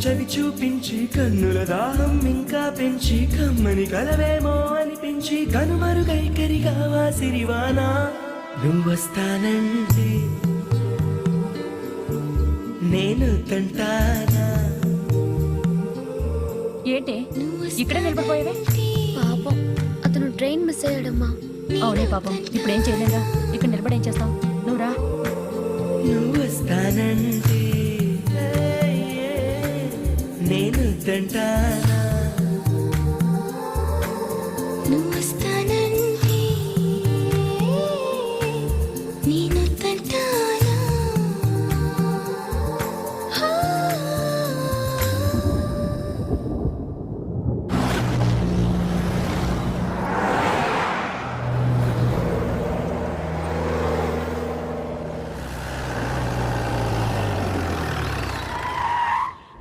చవి చూపించి కన్నుల దాహం ఇంకా పెంచి కమ్మని కలవేమో అనిపించి కనుమరుగైకరిగా వాసిరివానా నువ్వొస్తానంటే నేను తంటానా. ఏంటే ఇక్కడే నిలబడిపోయావే? పాపం అతను ట్రైన్ మిస్ అయ్యాడమ్మా. అవునే పాపం, ఇప్పుడేం చేయలేగా, ఇక్కడ నిలబడి ఏం చేస్తావు? నువ్వు రా. నువ్వొస్తానంటే నేను తంటానా.